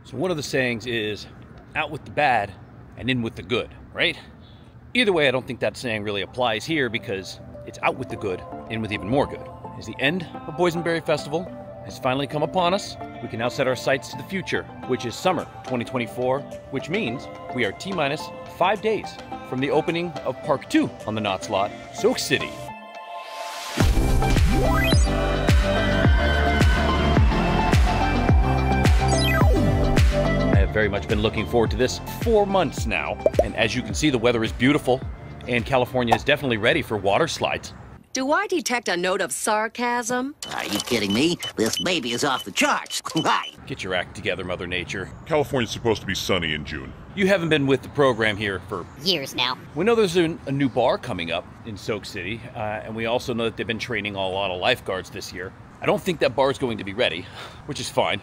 So one of the sayings is out with the bad and in with the good, right? Either way, I don't think that saying really applies here because it's out with the good, in with even more good. As the end of Boysenberry Festival has finally come upon us, we can now set our sights to the future, which is summer 2024, which means we are T-minus 5 days from the opening of Park 2 on the KNOTT slot, Soak City. I have very much been looking forward to this for months now, and as you can see, the weather is beautiful, and California is definitely ready for water slides. Do I detect a note of sarcasm? Are you kidding me? This baby is off the charts. Why? Get your act together, Mother Nature. California's supposed to be sunny in June. You haven't been with the program here for years now. We know there's a new bar coming up in Soak City, and we also know that they've been training a lot of lifeguards this year. I don't think that bar is going to be ready, which is fine.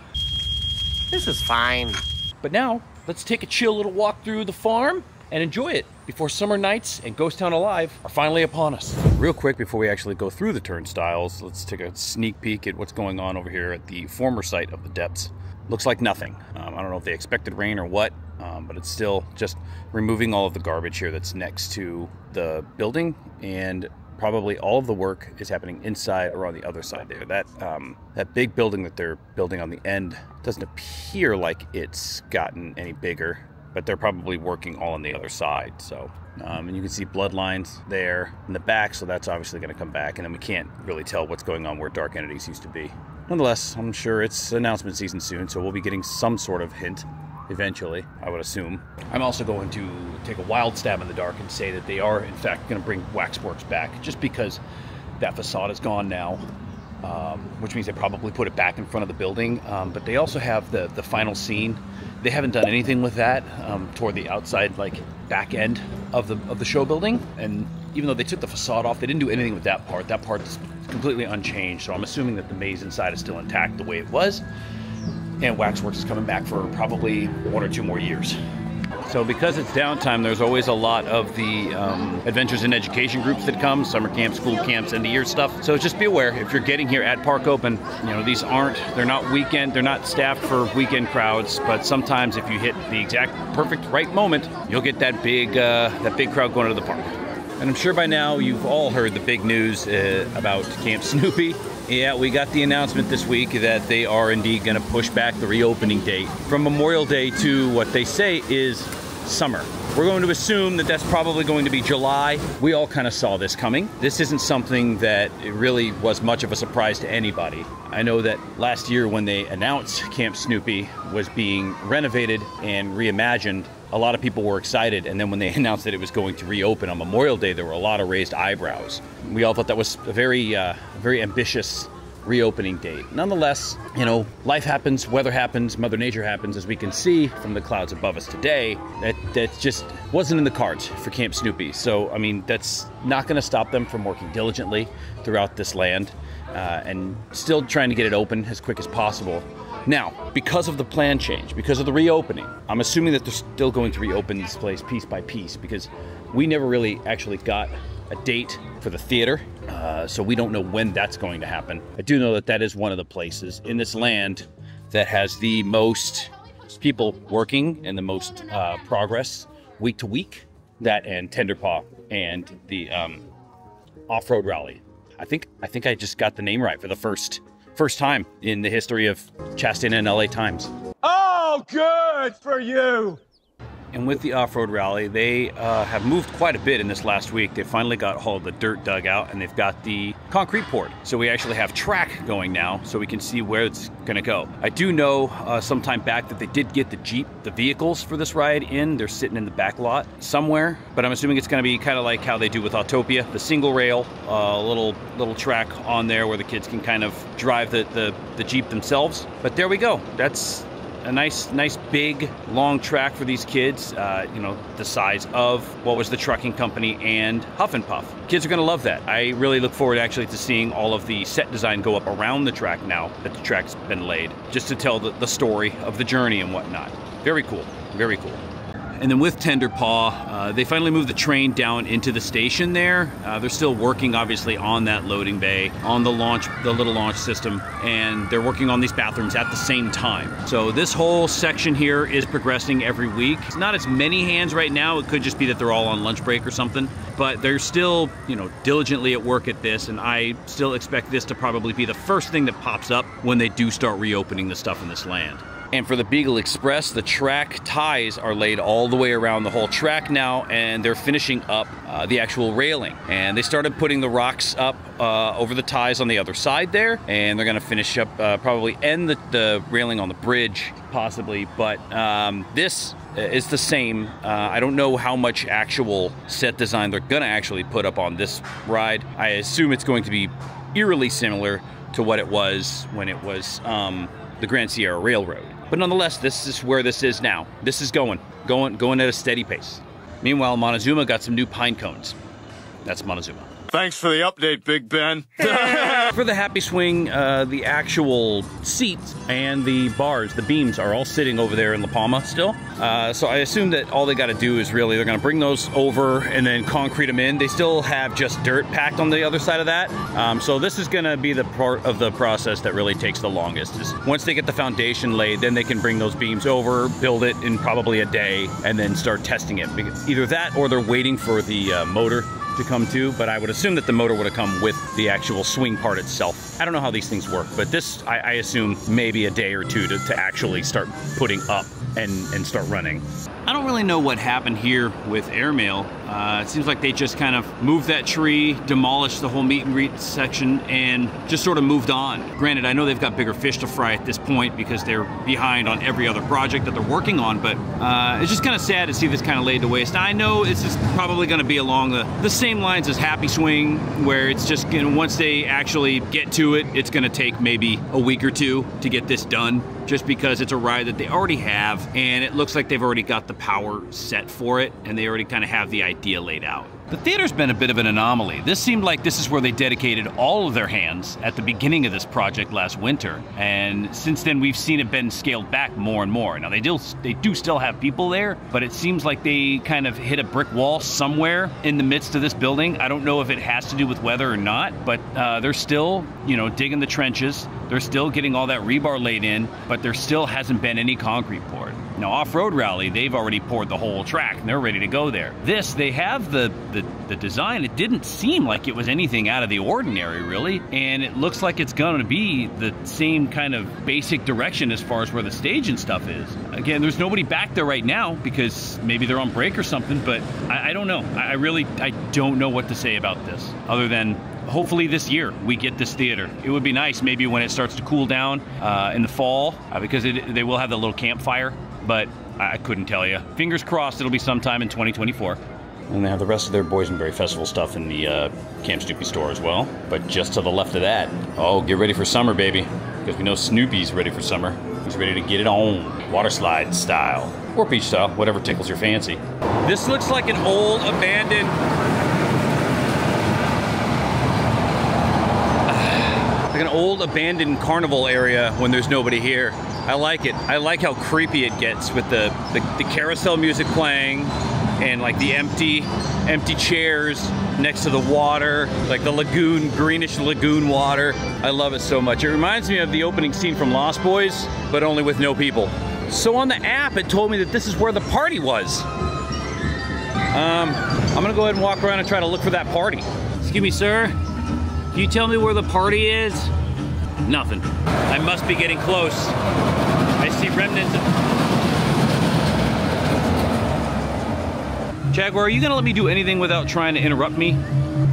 This is fine. But now, let's take a chill little walk through the farm and enjoy it before summer nights and Ghost Town Alive are finally upon us. Real quick, before we actually go through the turnstiles, let's take a sneak peek at what's going on over here at the former site of the depths. Looks like nothing. I don't know if they expected rain or what, but it's still just removing all of the garbage here that's next to the building, and probably all of the work is happening inside or on the other side there. That big building that they're building on the end doesn't appear like it's gotten any bigger, but they're probably working all on the other side. So, and you can see bloodlines there in the back, so that's obviously going to come back, and then we can't really tell what's going on where Dark Entities used to be. Nonetheless, I'm sure it's announcement season soon, so we'll be getting some sort of hint eventually, I would assume. I'm also going to take a wild stab in the dark and say that they are, in fact, going to bring Waxworks back, just because that facade is gone now, which means they probably put it back in front of the building. But they also have the final scene. They haven't done anything with that toward the outside, like back end of the show building. And even though they took the facade off, they didn't do anything with that part. That part's completely unchanged. So I'm assuming that the maze inside is still intact the way it was. And Waxworks is coming back for probably 1 or 2 more years. So because it's downtime, there's always a lot of the adventures and education groups that come, summer camps, school camps, end of year stuff. So just be aware, if you're getting here at Park Open, these they're not staffed for weekend crowds, but sometimes if you hit the exact perfect right moment, you'll get that big crowd going to the park. And I'm sure by now you've all heard the big news about Camp Snoopy. Yeah, we got the announcement this week that they are indeed going to push back the reopening date from Memorial Day to what they say is summer. We're going to assume that that's probably going to be July. We all kind of saw this coming. This isn't something that really was much of a surprise to anybody. I know that last year when they announced Camp Snoopy was being renovated and reimagined, a lot of people were excited, and then when they announced that it was going to reopen on Memorial Day, there were a lot of raised eyebrows. We all thought that was a very ambitious reopening date. Nonetheless, life happens, weather happens, Mother Nature happens, as we can see from the clouds above us today. That just wasn't in the cards for Camp Snoopy. So, I mean, that's not going to stop them from working diligently throughout this land and still trying to get it open as quick as possible. Now, because of the plan change, because of the reopening, I'm assuming that they're still going to reopen this place piece by piece, because we never really actually got a date for the theater, so we don't know when that's going to happen. I do know that that is one of the places in this land that has the most people working and the most progress week to week. That and Tenderpaw and the off-road rally. I think I just got the name right for the first time in the history of Chastain and LA Times. Oh, good for you! And with the off-road rally, they have moved quite a bit in this last week. They finally got all the dirt dug out, and they've got the concrete poured. So we actually have track going now, so we can see where it's going to go. I do know sometime back that they did get the vehicles for this ride in. They're sitting in the back lot somewhere, but I'm assuming it's going to be kind of like how they do with Autopia, the single rail, little track on there where the kids can kind of drive the Jeep themselves. But there we go. That's a nice big long track for these kids, the size of what was the trucking company and Huff and Puff. Kids are going to love that. I really look forward actually to seeing all of the set design go up around the track now that the track's been laid, just to tell the story of the journey and whatnot. Very cool, very cool. And then with Tender Paw, they finally moved the train down into the station there. They're still working, obviously, on that loading bay, on the little launch system, and they're working on these bathrooms at the same time. So this whole section here is progressing every week. It's not as many hands right now. It could just be that they're all on lunch break or something, but they're still, you know, diligently at work at this, and I still expect this to probably be the first thing that pops up when they do start reopening the stuff in this land. And for the Beagle Express, the track ties are laid all the way around the whole track now, and they're finishing up the actual railing. And they started putting the rocks up over the ties on the other side there, and they're gonna finish up, probably end the railing on the bridge, possibly, but this is the same. I don't know how much actual set design they're gonna actually put up on this ride. I assume it's going to be eerily similar to what it was when it was the Grand Sierra Railroad. But nonetheless, this is where this is now. This is going at a steady pace. Meanwhile, Montezuma got some new pine cones. That's Montezuma. Thanks for the update, Big Ben. For the Happy Swing, the actual seats and the bars, the beams, are all sitting over there in La Palma still. So I assume that all they got to do is really, they're going to bring those over and then concrete them in. They still have just dirt packed on the other side of that. So this is going to be the part of the process that really takes the longest. Is once they get the foundation laid, then they can bring those beams over, build it in probably a day, and then start testing it. Either that or they're waiting for the motor to come to, but I would assume that the motor would have come with the actual swing part itself. I don't know how these things work, but this, I assume, maybe a day or two to actually start putting up and start running. I don't really know what happened here with Airmail. It seems like they just kind of moved that tree, demolished the whole meet and greet section, and just sort of moved on. Granted, I know they've got bigger fish to fry at this point because they're behind on every other project that they're working on, but it's just kind of sad to see this kind of laid to waste. Now, I know this is probably going to be along the same lines as Happy Swing, where it's just, you know, once they actually get to it, it's going to take maybe a week or two to get this done, just because it's a ride that they already have, and it looks like they've already got the power set for it, and they already kind of have the idea laid out. The theater's been a bit of an anomaly. This seemed like this is where they dedicated all of their hands at the beginning of this project last winter, and since then we've seen it been scaled back more and more. Now they do still have people there, but it seems like they kind of hit a brick wall somewhere in the midst of this building. I don't know if it has to do with weather or not, but they're still, you know, digging the trenches. They're still getting all that rebar laid in, but there still hasn't been any concrete poured. Now, Off-Road Rally, they've already poured the whole track, and they're ready to go there. This, they have the design. It didn't seem like it was anything out of the ordinary, really, and it looks like it's going to be the same kind of basic direction as far as where the stage and stuff is. Again, there's nobody back there right now because maybe they're on break or something, but I don't know. I don't know what to say about this, other than hopefully this year we get this theater. It would be nice maybe when it starts to cool down in the fall, because they will have the little campfire, but I couldn't tell you. Fingers crossed it'll be sometime in 2024. And they have the rest of their Boysenberry Festival stuff in the Camp Snoopy store as well. But just to the left of that, oh, get ready for summer, baby. Because we know Snoopy's ready for summer. He's ready to get it on, water slide style. Or beach style, whatever tickles your fancy. This looks like an old abandoned... like an old abandoned carnival area when there's nobody here. I like it. I like how creepy it gets with the carousel music playing, and like the empty chairs next to the water, like the lagoon, greenish lagoon water. I love it so much. It reminds me of the opening scene from Lost Boys, but only with no people. So on the app, it told me that this is where the party was. I'm gonna go ahead and walk around and try to look for that party. Excuse me, sir. Can you tell me where the party is? Nothing. I must be getting close. I see remnants of... Jaguar, are you gonna let me do anything without trying to interrupt me?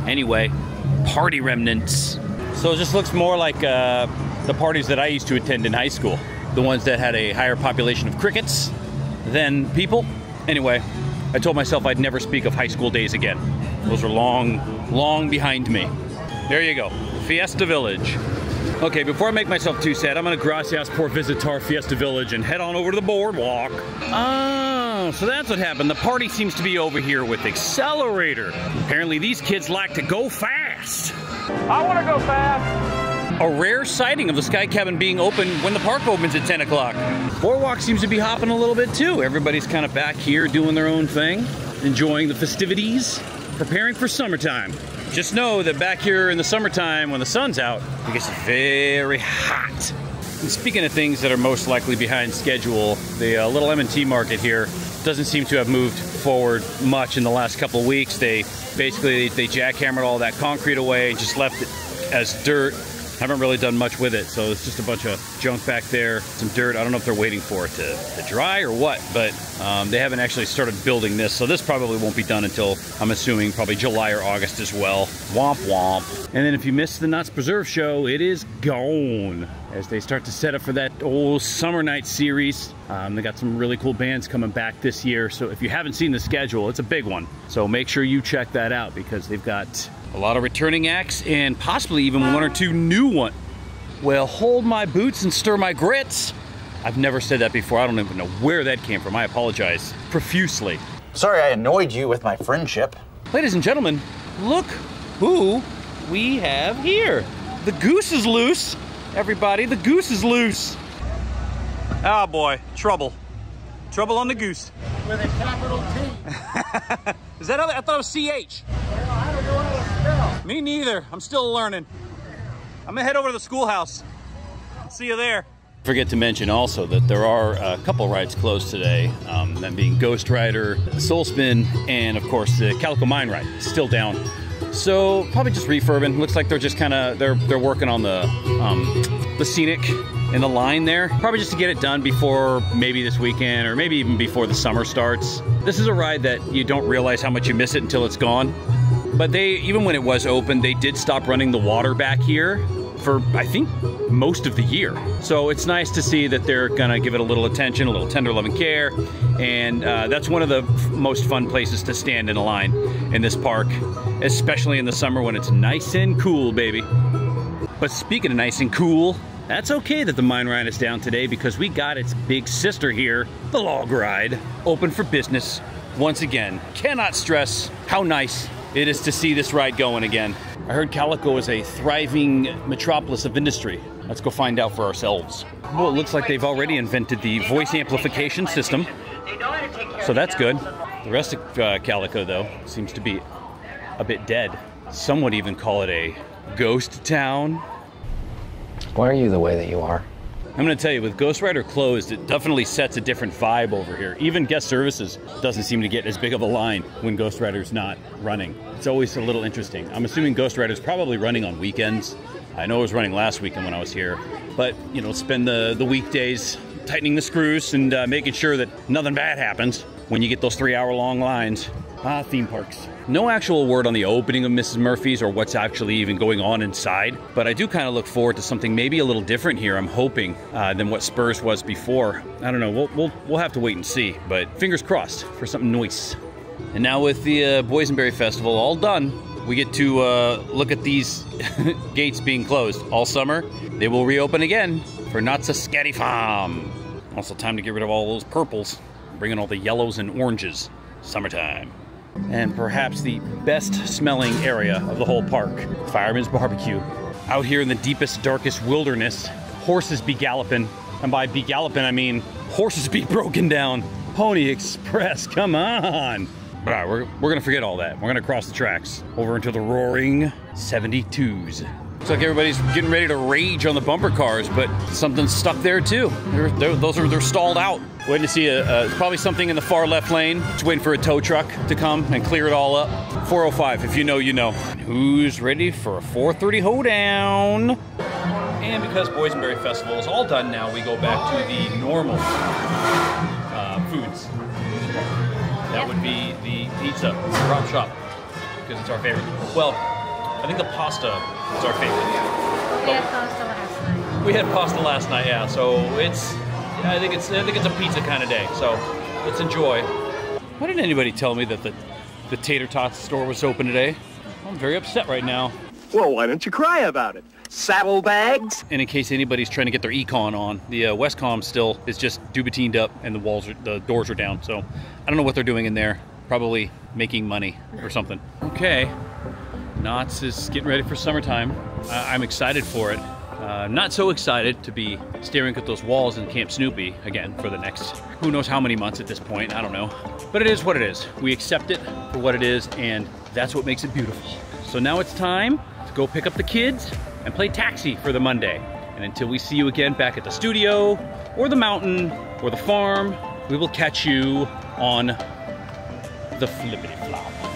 Anyway, party remnants. So it just looks more like the parties that I used to attend in high school. The ones that had a higher population of crickets than people. Anyway, I told myself I'd never speak of high school days again. Those are long, long behind me. There you go, Fiesta Village. Okay, before I make myself too sad, I'm gonna gracias por visitar Fiesta Village and head on over to the boardwalk. Oh, so that's what happened. The party seems to be over here with Accelerator. Apparently these kids like to go fast. I want to go fast. a rare sighting of the Sky Cabin being open when the park opens at 10 o'clock. Boardwalk seems to be hopping a little bit too. Everybody's kind of back here doing their own thing, enjoying the festivities, preparing for summertime. Just know that back here in the summertime when the sun's out, it gets very hot. And speaking of things that are most likely behind schedule, the little M&T market here doesn't seem to have moved forward much in the last couple of weeks. They basically jackhammered all that concrete away and just left it as dirt. Haven't really done much with it, so it's just a bunch of junk back there, some dirt. I don't know if they're waiting for it to dry or what, but they haven't actually started building this, so this probably won't be done until, I'm assuming, probably July or August as well. Womp womp. And then if you missed the Knott's Preserve show, it is gone as they start to set up for that old Summer Night series. They got some really cool bands coming back this year, so if you haven't seen the schedule, it's a big one. So make sure you check that out because they've got a lot of returning acts and possibly even one or two new ones. Well, hold my boots and stir my grits. I've never said that before. I don't even know where that came from. I apologize profusely. Sorry I annoyed you with my friendship. Ladies and gentlemen, look who we have here. The goose is loose. Everybody, the goose is loose. Oh boy, trouble. Trouble on the goose. With a capital T. Is that other? I thought it was CH. I don't know how to spell. Me neither. I'm still learning. I'm gonna head over to the schoolhouse. See you there. Forget to mention also that there are a couple rides closed today, that being Ghost Rider, Soul Spin, and of course the Calico Mine Ride, still down. So probably just refurbing. Looks like they're just kind of they're working on the scenic in the line there. Probably just to get it done before maybe this weekend or maybe even before the summer starts. This is a ride that you don't realize how much you miss it until it's gone. But even when it was open, they did stop running the water back here for, I think, most of the year. So it's nice to see that they're gonna give it a little attention, a little tender loving care. And that's one of the most fun places to stand in a line in this park, especially in the summer when it's nice and cool, baby. But speaking of nice and cool, that's okay that the mine ride is down today because we got its big sister here, the log ride, open for business once again. Cannot stress how nice it is to see this ride going again. I heard Calico is a thriving metropolis of industry. Let's go find out for ourselves. Well, it looks like they've already invented the voice amplification system, so that's good. The rest of Calico, though, seems to be a bit dead. Some would even call it a ghost town. Why are you the way that you are? I'm gonna tell you, with Ghost Rider closed, it definitely sets a different vibe over here. Even guest services doesn't seem to get as big of a line when Ghost Rider's not running. It's always a little interesting. I'm assuming Ghost Rider's probably running on weekends. I know it was running last weekend when I was here. But, you know, spend the weekdays tightening the screws and making sure that nothing bad happens when you get those 3-hour-long lines. Theme parks. No actual word on the opening of Mrs. Murphy's or what's actually even going on inside, but I do kind of look forward to something maybe a little different here, I'm hoping, than what Spurs was before. I don't know, we'll have to wait and see, but fingers crossed for something nice. And now with the Boysenberry Festival all done, we get to look at these gates being closed all summer. They will reopen again for Knott's Scatty Farm. Also time to get rid of all those purples, bring in all the yellows and oranges. Summertime. And perhaps the best smelling area of the whole park, Fireman's Barbecue. Out here in the deepest, darkest wilderness, horses be galloping. And by be galloping, I mean horses be broken down. Pony Express, come on. All right, we're gonna forget all that. We're gonna cross the tracks over into the roaring 72s. Looks like everybody's getting ready to rage on the bumper cars, but something's stuck there too. They're stalled out. Waiting to see probably something in the far left lane. Just waiting for a tow truck to come and clear it all up. 405, if you know, you know. Who's ready for a 4:30 hoedown? And because Boysenberry Festival is all done now, we go back to the normal foods. That would be the pizza, Rob Shop, because it's our favorite. Well, I think the pasta is our favorite. We had pasta last night. We had pasta last night, yeah. So I think it's a pizza kind of day. So let's enjoy. Why didn't anybody tell me that the tater tots store was open today? I'm very upset right now. Well, why don't you cry about it? Saddlebags? And in case anybody's trying to get their econ on, the Westcom still is just dubatined up and the doors are down. So I don't know what they're doing in there. Probably making money or something. Okay. Knott's is getting ready for summertime. I'm excited for it. Not so excited to be staring at those walls in Camp Snoopy again for the next who knows how many months at this point, I don't know. But it is what it is. We accept it for what it is, and that's what makes it beautiful. So now it's time to go pick up the kids and play taxi for the Monday. And until we see you again back at the studio, or the mountain, or the farm, we will catch you on the flippity flop.